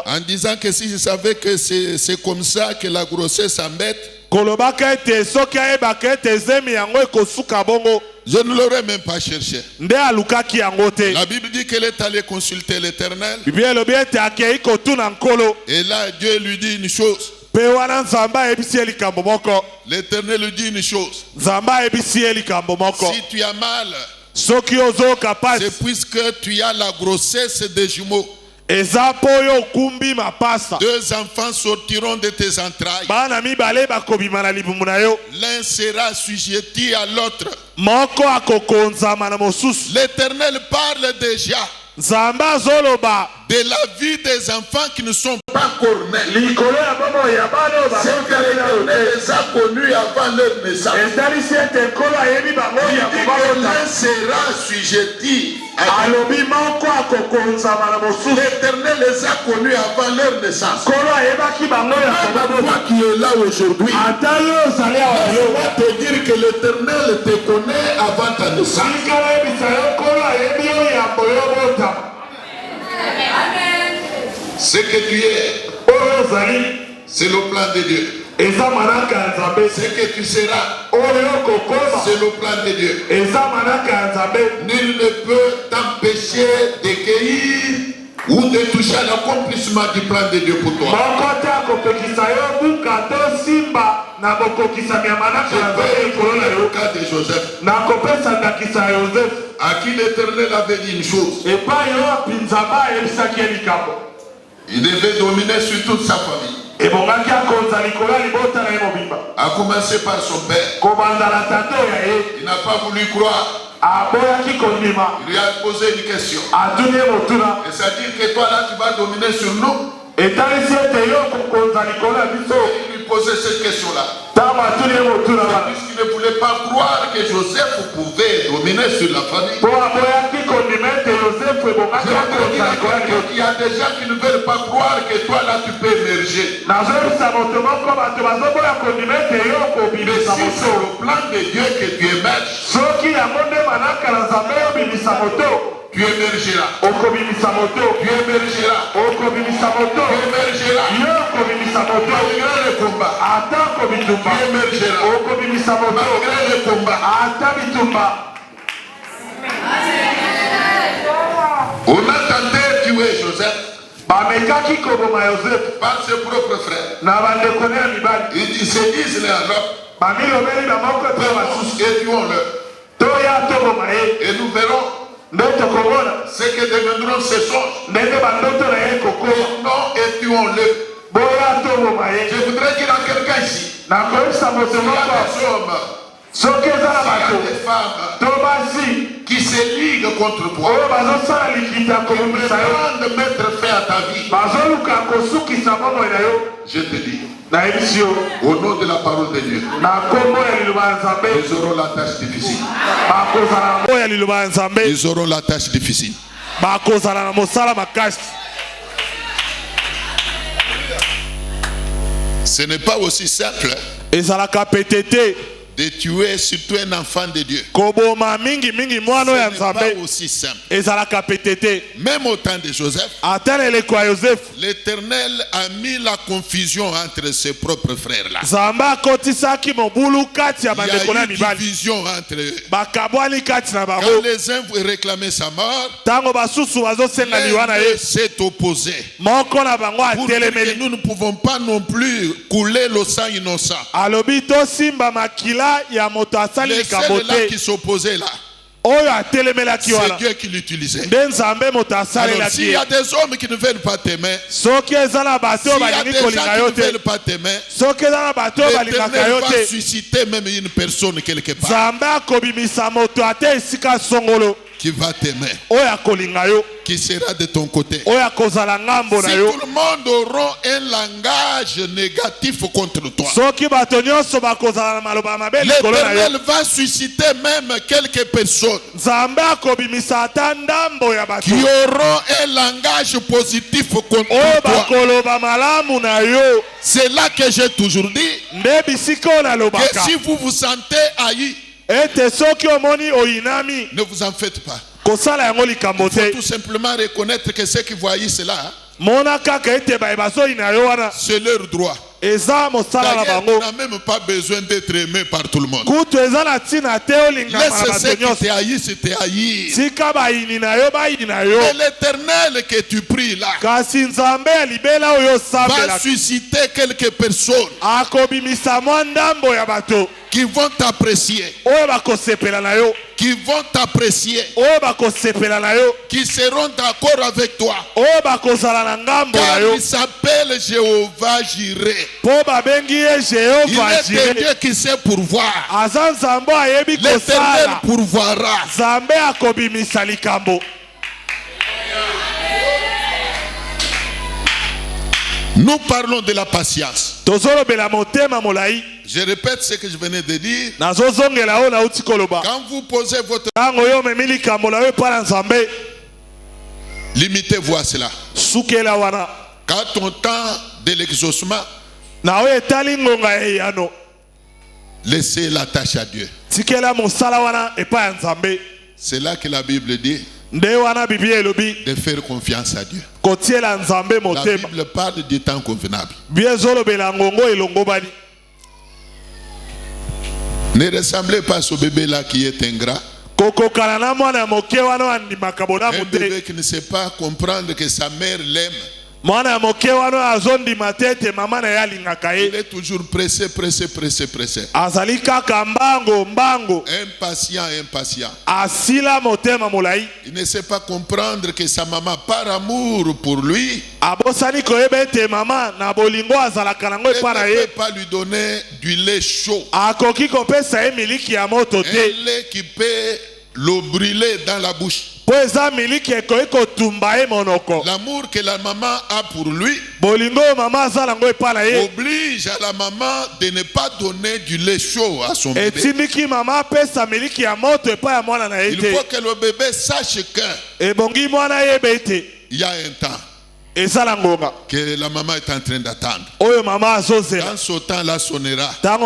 En disant que si je savais que c'est comme ça que la grossesse embête, je ne l'aurais même pas cherché. La Bible dit qu'elle est allée consulter l'Éternel. Et là, Dieu lui dit une chose. L'Éternel lui dit une chose. Si tu as mal, c'est puisque tu as la grossesse des jumeaux. 2 enfants sortiront de tes entrailles. L'un sera assujetti à l'autre. L'Éternel parle déjà de la vie des enfants qui ne sont pas cornés. C'est que l'Éternel les a connus avant leur naissance. Il dit que l'un sera assujetti à l'autre. L'Éternel les a connus avant leur naissance. Toi qui es là aujourd'hui, on va te dire que l'Éternel te connaît avant ta naissance. Ce que tu es, c'est le plan de Dieu. Ce que tu seras, c'est le plan de Dieu. Nul ne peut t'empêcher de cueillir ou de toucher à l'accomplissement du plan de Dieu pour toi. Je vais le cas de Joseph. À qui l'Éternel avait dit une chose. Il devait dominer sur toute sa famille. A commencer par son père. Il n'a pas voulu croire. Il lui a posé une question. Et ça dit que toi là tu vas dominer sur nous. Et il lui posait cette question-là. Puisqu'il ne voulait pas croire que Joseph pouvait dominer sur la famille. Il y a des gens qui ne veulent pas croire que toi là tu peux émerger. Mais si c'est le plan de Dieu que tu émerges, tu émergeras. Tu émergeras. Tu émergeras. Malgré le combat. Tu émergeras. Malgré le combat. On a tenté de tuer Joseph par ses propres frères. Ils se disent les Arabes, étuons-le. Et nous verrons ce que deviendront ces songes. Non, étuons-le. Je voudrais dire à quelqu'un ici, il y a des hommes, il y a des femmes qui se liguent contre toi, qui prétendent de mettre fin à ta vie. Je te dis, au nom de la parole de Dieu, ils auront la tâche difficile. Ils auront la tâche difficile. Ce n'est pas aussi simple de tuer surtout un enfant de Dieu. Ce n'est pas aussi simple. Même au temps de Joseph, l'Éternel a mis la confusion entre ses propres frères là. Il y a eu division entre eux. Quand les uns réclamaient sa mort, l'un s'est opposé. Pour que nous ne pouvons pas non plus couler le sang innocent. Les seuls là qui s'opposaient là, c'est Dieu qui l'utilisait. Alors s'il y a des hommes qui ne veulent pas t'aimer, s'il y a des gens qui ne veulent pas t'aimer, l'Éternel va susciter même une personne quelque part qui va t'aimer, qui sera de ton côté. Si tout le monde aura un langage négatif contre toi, l'Éternel va susciter même quelques personnes qui auront un langage positif contre toi. C'est là que j'ai toujours dit que si vous vous sentez haï, ne vous en faites pas. Il faut tout simplement reconnaître que ceux qui voient cela, c'est leur droit. D'ailleurs, on n'a même pas besoin d'être aimé par tout le monde. Laisse ceux qui te haïssent te haïr. Mais l'Éternel que tu pries là va susciter quelques personnes qui vont t'apprécier, qui vont t'apprécier, qui seront d'accord avec toi, car il s'appelle Jéhovah Jireh. Il est un Dieu qui sait pourvoir. L'Éternel pourvoira. Nous parlons de la patience. Je répète ce que je venais de dire. Quand vous posez votre... Limitez-vous à cela. Quand on temps de l'exaucement, laissez la tâche à Dieu. C'est là que la Bible dit de faire confiance à Dieu. La Bible parle du temps convenable. Ne ressemblez pas à ce bébé là qui est ingrat. Un bébé qui ne sait pas comprendre que sa mère l'aime. Mwana moke wana azondi matete mama na ya lingaka ye. Il est toujours pressé. Azali kaka mbango. Impatient. Asila motema molai. Il ne sait pas comprendre que sa maman par amour pour lui abosani koyeba ete mama na bolingo azalaka nango epa na ye. Ne peut pas lui donner du lait chaud. Akoki kopesa ye miliki ya moto te. Un lait qui peut le brûler dans la bouche. L'amour que la maman a pour lui oblige à la maman de ne pas donner du lait chaud à son bébé. Il faut que le bébé sache qu'il y a un temps que la maman est en train d'attendre. Quand ce temps-là sonnera, il n'y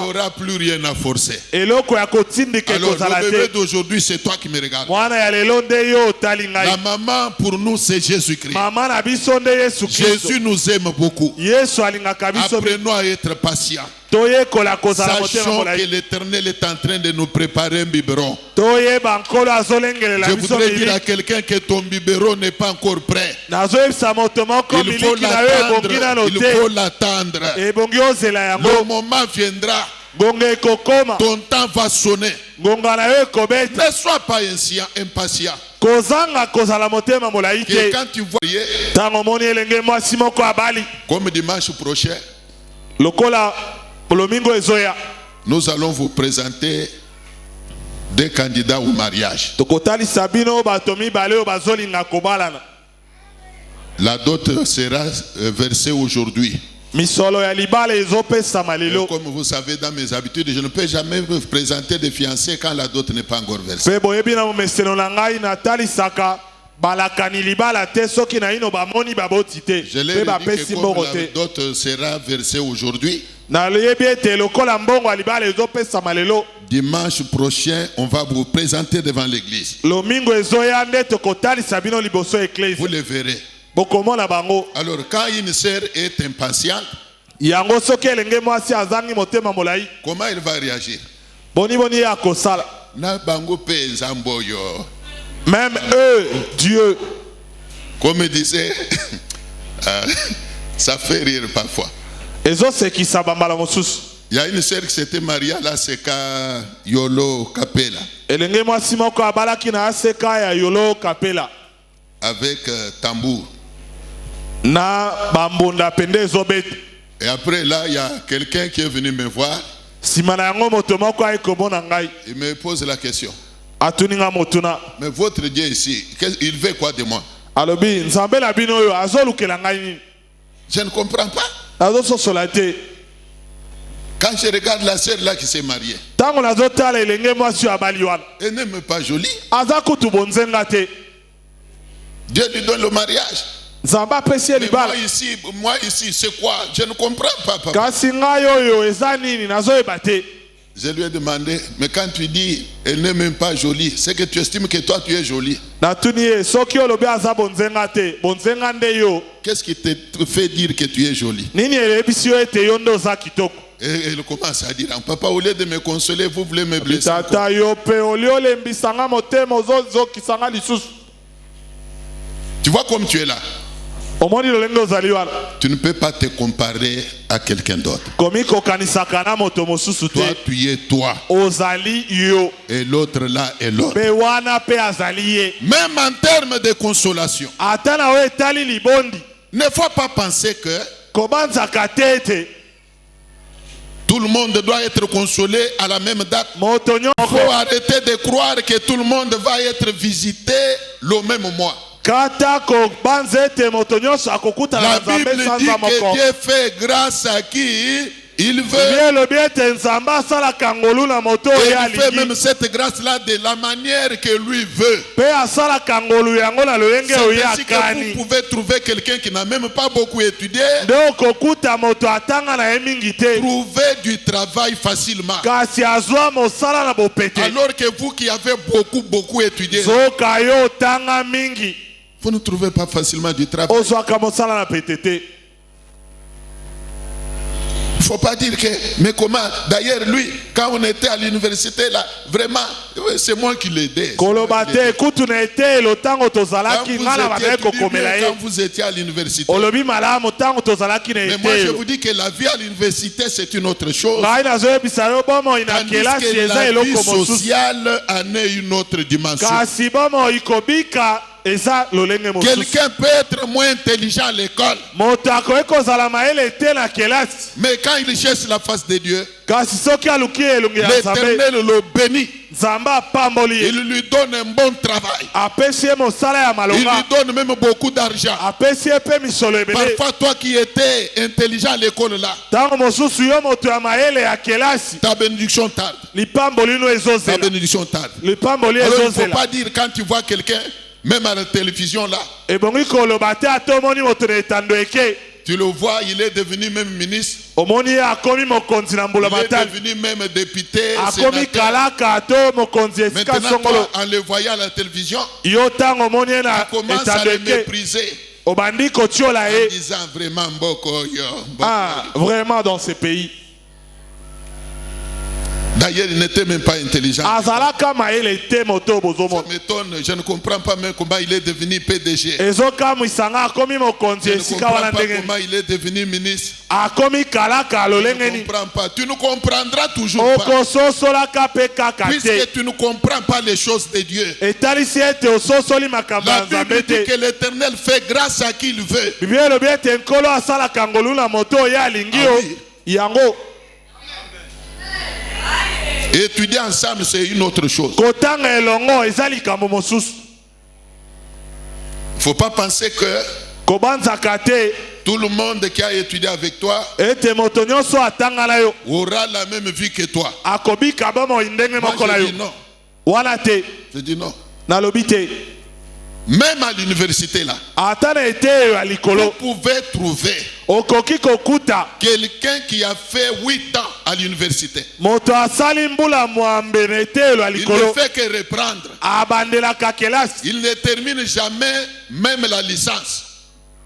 aura plus rien à forcer. Alors le bébé d'aujourd'hui, c'est toi qui me regardes. La maman pour nous, c'est Jésus-Christ. Jésus nous aime beaucoup. Apprenons à être patients. Sachons que l'Éternel est en train de nous préparer un biberon. Je voudrais dire à quelqu'un que ton biberon n'est pas encore prêt. Il faut l'attendre. Le moment viendra. Ton temps va sonner. Ne sois pas impatient. Et quand tu vois, comme dimanche prochain, nous allons vous présenter des candidats au mariage. La dot sera versée aujourd'hui. Comme vous savez, dans mes habitudes, je ne peux jamais vous présenter des fiancés quand la dot n'est pas encore versée. Je l'ai dit que comme la dot sera versée aujourd'hui, dimanche prochain, on va vous présenter devant l'église. Vous le verrez. Alors quand une sœur est impatiente, comment elle va réagir? Même eux, Dieu. Comme disait, ça fait rire parfois. Il y a une sœur qui s'était mariée à la Seka Yolo Kapela. Avec tambour. Et après là, il y a quelqu'un qui est venu me voir. Il me pose la question. Mais votre Dieu ici, il veut quoi de moi? Je ne comprends pas. Quand je regarde la sœur là qui s'est mariée, elle n'est même pas jolie. Dieu lui donne le mariage. Mais moi ici, c'est quoi? Je ne comprends pas, papa. Je lui ai demandé, mais quand tu dis elle n'est même pas jolie, c'est que tu estimes que toi tu es jolie. Qu'est-ce qui te fait dire que tu es jolie? Et elle commence à dire, papa, au lieu de me consoler, vous voulez me blesser. Tu vois comme tu es là. Tu ne peux pas te comparer à quelqu'un d'autre. Toi, tu es toi. Et l'autre là est l'autre. Même en termes de consolation. Ne faut pas penser que tout le monde doit être consolé à la même date. Il faut arrêter de croire que tout le monde va être visité le même mois. La Bible dit que Dieu fait grâce à qui il veut. Et il fait même cette grâce-là de la manière que lui veut. C'est ainsi que vous pouvez trouver quelqu'un qui n'a même pas beaucoup étudié. Trouver du travail facilement. Alors que vous qui avez beaucoup étudié, vous ne trouvez pas facilement du travail. faut pas dire que, mais comment, d'ailleurs lui, quand on était à l'université là, vraiment, c'est moi qui l'aidais. Quand vous étiez à l'université. Mais moi je vous dis que la vie à l'université c'est une autre chose. Tandis que la vie sociale en est une autre dimension. Quelqu'un peut être moins intelligent à l'école, mais quand il cherche la face de Dieu, l'Éternel le bénit. Il lui donne un bon travail. Il lui donne même beaucoup d'argent. Parfois toi qui étais intelligent à l'école là, ta bénédiction tarde. Ta bénédiction tarde. Alors il ne faut pas dire quand tu vois quelqu'un, même à la télévision là, tu le vois, il est devenu même ministre. Il est devenu même député, sénateur. Maintenant, toi, en le voyant à la télévision, tu commences à le mépriser. En disant vraiment vraiment dans ces pays. D'ailleurs, il n'était même pas intelligent. Ça m'étonne, je ne comprends pas même comment il est devenu PDG. Je ne comprends pas comment il est devenu ministre. Je ne comprends pas. Tu ne comprendras toujours pas. Puisque tu ne comprends pas les choses de Dieu. La Bible dit que l'Éternel fait grâce à qui il veut. Étudier ensemble, c'est une autre chose. Il ne faut pas penser que tout le monde qui a étudié avec toi aura la même vie que toi. Moi, je dis non. Même à l'université là, vous pouvez trouver quelqu'un qui a fait 8 ans à l'université. Il ne fait que reprendre. Il ne termine jamais même la licence.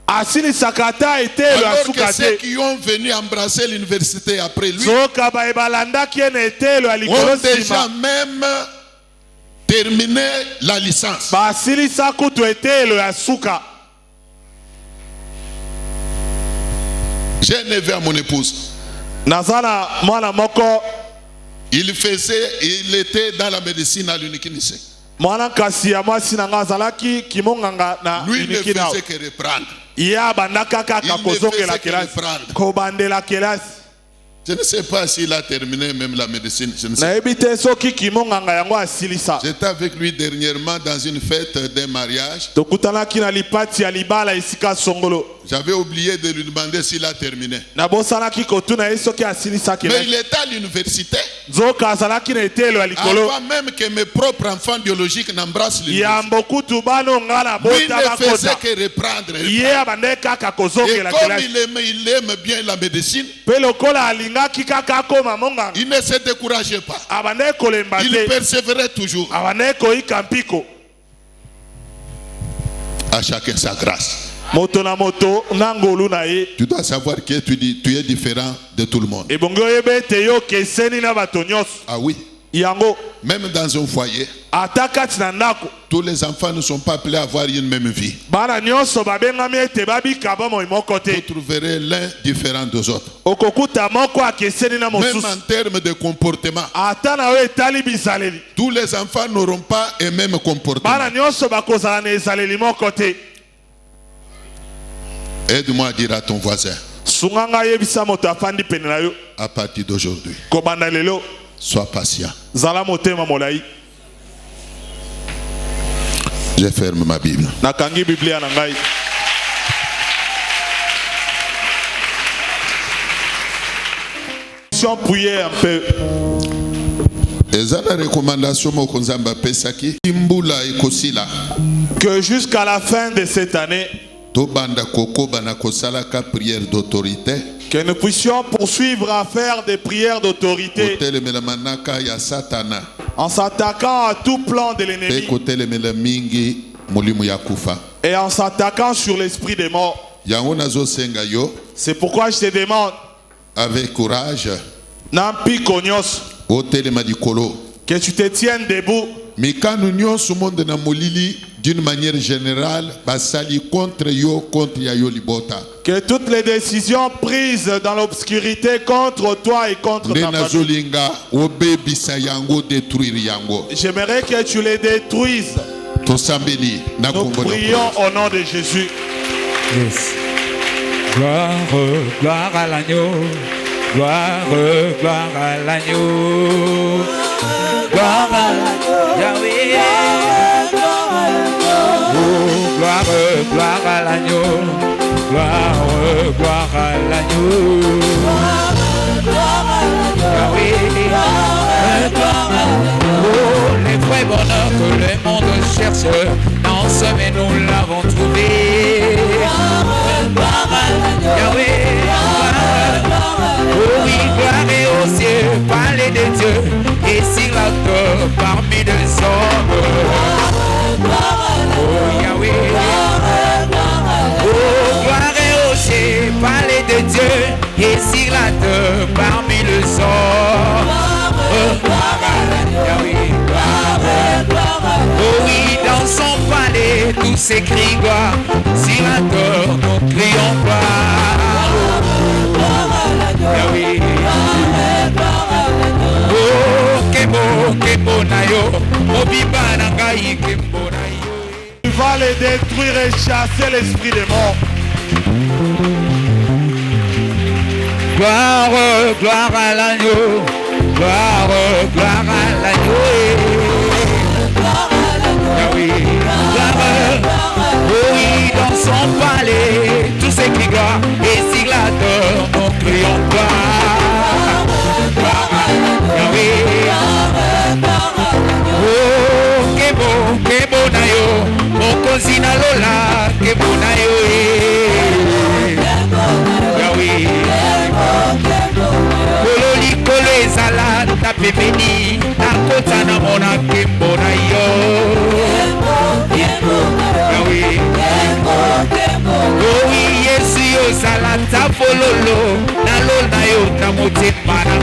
Alors que ceux qui ont venu embrasser l'université après lui ont déjà même terminé la licence. J'ai un neveu à mon épouse. Il était dans la médecine à l'Unikinise. Lui ne faisait que reprendre. Il ne faisait que reprendre. Je ne sais pas s'il a terminé même la médecine. Je ne sais pas. J'étais avec lui dernièrement dans une fête d'un mariage. J'avais oublié de lui demander s'il a terminé. Mais il était à l'université. Avant même que mes propres enfants biologiques n'embrassent l'université. Lui ne faisait que reprendre. Et comme il aime bien la médecine, il ne se décourageait pas. Il persévérait toujours. À chacun sa grâce. Tu dois savoir que tu es différent de tout le monde. Ah oui. Même dans un foyer, tous les enfants ne sont pas appelés à avoir une même vie. Vous trouverez l'un différent des autres. Même en termes de comportement, tous les enfants n'auront pas un même comportement. Aide-moi à dire à ton voisin, à partir d'aujourd'hui, sois patient. Je ferme ma Bible. Priez un peu. Que jusqu'à la fin de cette année, que nous puissions poursuivre à faire des prières d'autorité en s'attaquant à tout plan de l'ennemi et en s'attaquant sur l'esprit des morts. C'est pourquoi je te demande avec courage. Nampiko nyos. Otelema dikolo. Que tu te tiennes debout. Mais quand nous nyos monde na molili d'une manière générale, basali contre yo libota. Que toutes les décisions prises dans l'obscurité contre toi et contre ta famille. J'aimerais que tu les détruises. Nous prions au nom de Jésus. Yes. Gloire, gloire à l'agneau. Gloire, gloire à l'agneau. Gloire à l'agneau. Yahweh. Oh, gloire, gloire à l'agneau. Gloire, gloire à l'agneau. Yahweh. Oh, les vrais bonheurs que le monde cherche, dans ce mais nous l'avons trouvé. Yahweh. Oh oui, gloire et au ciel, parler de Dieu, et sur la terre parmi les hommes. Oh Yahweh. Oh, gloire et au ciel, parler de Dieu, et sur la terre parmi les hommes. Oh, Yahweh. Oh oui, dans son palais, tout s'écrit gloire, sur la terre, nous crions gloire. Yahweh. Oh, kebo na yo, obiba na ngai kebo na yo. Tu vas les détruire et chasser l'esprit des morts. Gloire, gloire à l'agneau. Gloire, gloire à l'agneau. Yahweh. Gloire, oh oui, dans son palais, tout s'écrit gloire, et sur la terre, nous crions gloire. Gloire à Yahweh. Oh, kebo na yo, mokonzi na lola, kebo na yo. Yahweh. Kololi kolo ezala, ta pemeni, ta kota na mona kebo na yo. Yahweh. Oh oui, Yesu yo zala ta fololo, na lo na yo ta motema na